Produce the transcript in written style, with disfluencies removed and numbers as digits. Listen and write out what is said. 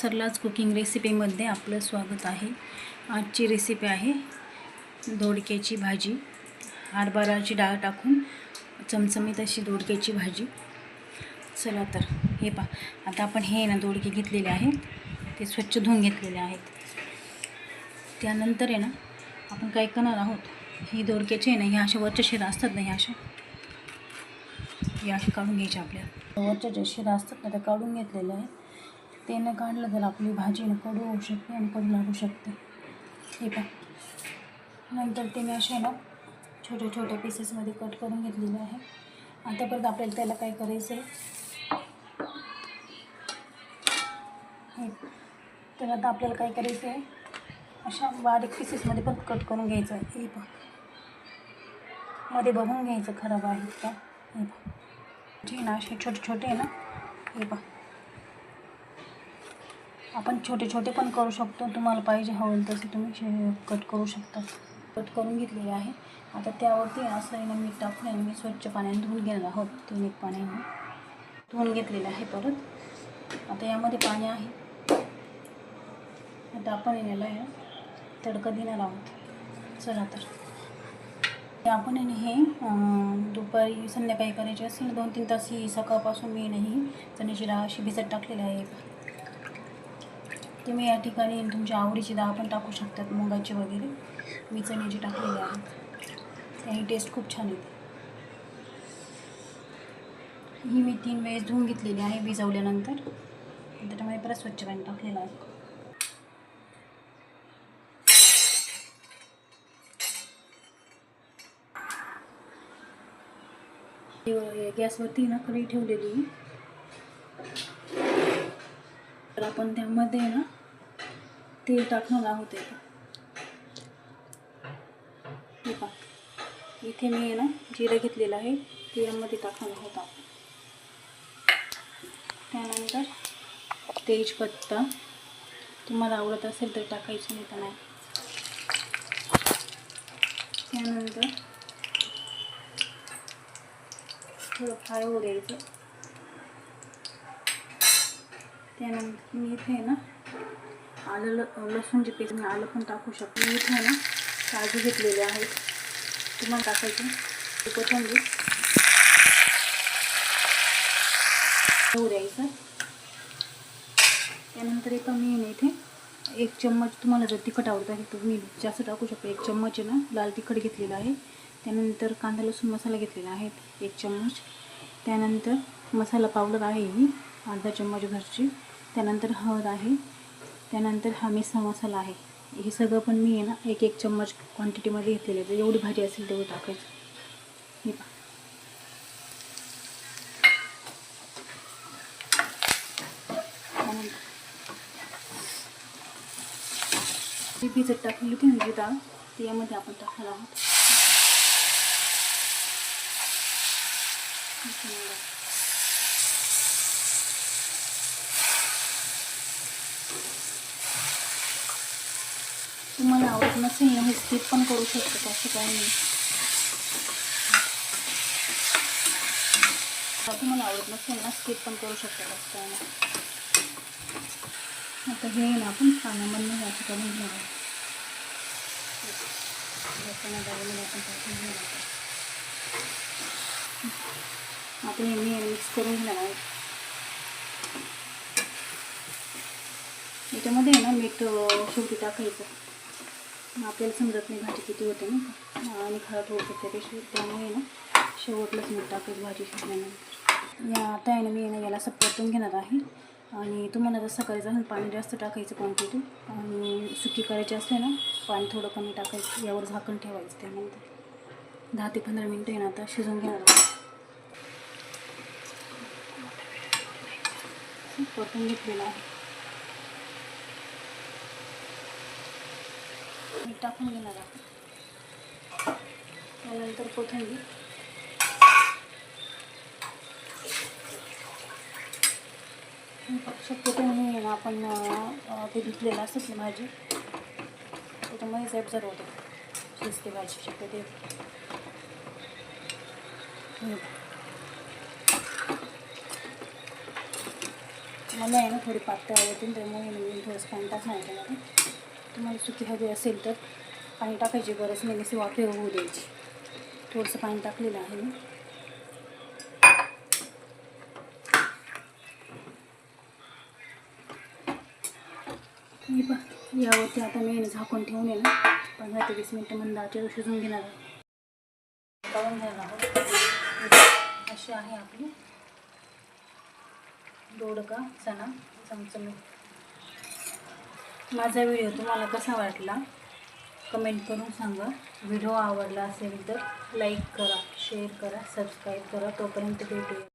सरलाच cooking रेसिपीमध्ये आपलं स्वागत आहे। आजची रेसिपी आहे दोडक्याची भाजी। हरभऱ्याची डाळ टाकून चमचमीत अशी दोडक्याची भाजी। चला तर हे पहा, आता आपण हे ना दोडके घेतलेले आहेत, ते स्वच्छ धुवून घेतलेले आहेत। त्यानंतर आहे ना आपण काय करणार आहोत, ही दोडक्याची आहे ना, ह्या अशा वरच्या शिरा असतात ना, ह्या अशा काढून घ्यायच्या। आपल्या वरच्या ज्या शिरा असतात ना त्या काढून घेतलेल्या आहे। ते न काढलं तर आपली भाजी न कडू होऊ शकते आणि कडू लागू शकते। हे पहा, नंतर ते मी असे ना छोट्या छोट्या पीसेसमध्ये कट करून घेतलेले आहे। आता परत आपल्याला त्याला काय करायचं आहे, हे तर आता आपल्याला काय करायचं आहे, अशा बारीक पीसेसमध्ये पण कट करून घ्यायचं आहे। हे पहा, मध्ये बघून घ्यायचं खराब आहे का। हे पहा, जे ना असे छोटे छोटे आहे ना, हे पहा आपण छोटे छोटे पण करू शकतो, तुम्हाला पाहिजे हवं तसे तुम्ही कट करू शकता। कट करून घेतलेले आहे। आता त्यावरती असं ना मीठ टाकून मी स्वच्छ पाण्याने धुवून घेणार आहोत। 3 पाण्याने धुवून घेतलेलं आहे। परत आता यामध्ये पाणी आहे। आता आपण याला तडका देणार आहोत। चला तर आपण हे दुपारी संध्याकाळी करायचे असेल 2-3 तास, ही सकाळपासून मी नाही चण्याची डाळ अशी भिजत टाकलेली आहे। तुम्ही या ठिकाणी तुमच्या आवडीची डाळ पण टाकू शकतात, मुगाची वगैरे। मी चण्याची टाकलेली आहे, त्याही टेस्ट खूप छान येते। ही मी 3 वेळेस धुवून घेतलेली आहे भिजवल्यानंतर। त्याच्यामध्ये परत स्वच्छ पाणी टाकलेलं आहे। गॅसवरती ना कढई ठेवलेली, तर आपण त्यामध्ये ना तेल टाकणार आहोत। हे पहा, इथे मी ना जिरं घेतलेलं आहे, ते यामध्ये टाकणार आहोत आपण। त्यानंतर तेजपत्ता, तुम्हाला आवडत असेल तर टाकायचं, नाही तर नाही। त्यानंतर थोडं फ्राय होऊ द्यायचं। त्यानंतर मी इथे ना लसूणची पेस्ट, मी आलं पण टाकू शकतो। मी इथे ना काजू घेतलेले आहेत, तुम्हाला टाकायचे। कोथिंबीर होऊ द्यायचं। त्यानंतर एका मी इथे 1 चम्मच, तुम्हाला जर तिखट आवडत आहे तर तुम्ही जास्त टाकू शकता। 1 चम्मच आहे ना लाल तिखट घेतलेलं आहे। त्यानंतर कांदा लसूण मसाला घेतलेला आहे 1 चम्मच। त्यानंतर मसाला पावडर आहे ही अर्धा चम्मच घरची। त्यानंतर हळद आहे। त्यानंतर हा मिसळ मसाला आहे। हे सगळं पण मी आहे ना 1-1 चम्मच क्वांटिटीमध्ये घेतलेलं आहे, एवढी भाजी असेल तेवढं टाकायचं। हे पहा, ती भिजत टाकलेली होती म्हणजे डाळ, ती यामध्ये आपण टाकणार आहोत। तुम्हाला आवडत नसेल ना हे स्किप पण करू शकता, असं काही नाही। तुम्हाला आवडत नसेल ना स्किप पण करू शकता, असं काही नाही। आता हे ना आपण पाण्यामधून याचं काढून घेणार आहोत। आपण हे मिक्स करून घेणार आहोत। याच्यामध्ये ना मीठ शेवटी टाकायचं, आपल्याला समजत नाही भाजी किती होते ना, आणि खराब होऊ शकते पेशी, त्यामुळे ना शेवटलाच मीठ टाकायचं भाजी शिजल्यानंतर। आता आहे ना मी याला असं परतून घेणार आहे। आणि तुम्हाला जसं करायचं असेल पाणी जास्त टाकायचं क्वांटिटी, आणि सुकी करायची असले ना पाणी थोडं कमी टाकायचं। यावर झाकण ठेवायचं। त्यानंतर 10 ते 15 मिनटं आहे ना आता शिजून घेणार आहोत। परतून घेतलेलं आहे, मीठ टाकून घेणार आहोत। त्यानंतर कोथिंबीर, शक्यतो म्हणून आपण ते धुतलेलं असतं की भाजी, त्याच्यामध्ये ॲब्झॉर्ब होते, शिजते भाजी शक्यतो। मला आहे ना थोडी पातळ आवडतील, त्यामुळे मी थोडंसं पाणी टाकणार त्यामध्ये. तुम्हाला सुकी हवी असेल तर पाणी टाकायची गरज नाही, नुसती वाफे होऊ द्यायची. थोडंसं पाणी टाकलेलं आहे मी. यावरती आता मी झाकून ठेवून आहे ना 15 ते 20 मिनटं मंद आचेवर शिजवून घेणार आहे. काढून घ्यायला आहोत. अशी आहे आपली दोडका चणा चमचमीत. माझा व्हिडिओ तुम्हाला कसा वाटला कमेंट करून सांगा. व्हिडिओ आवडला असेल तर लाईक करा, शेअर करा, सबस्क्राईब करा. तोपर्यंत भेटूया.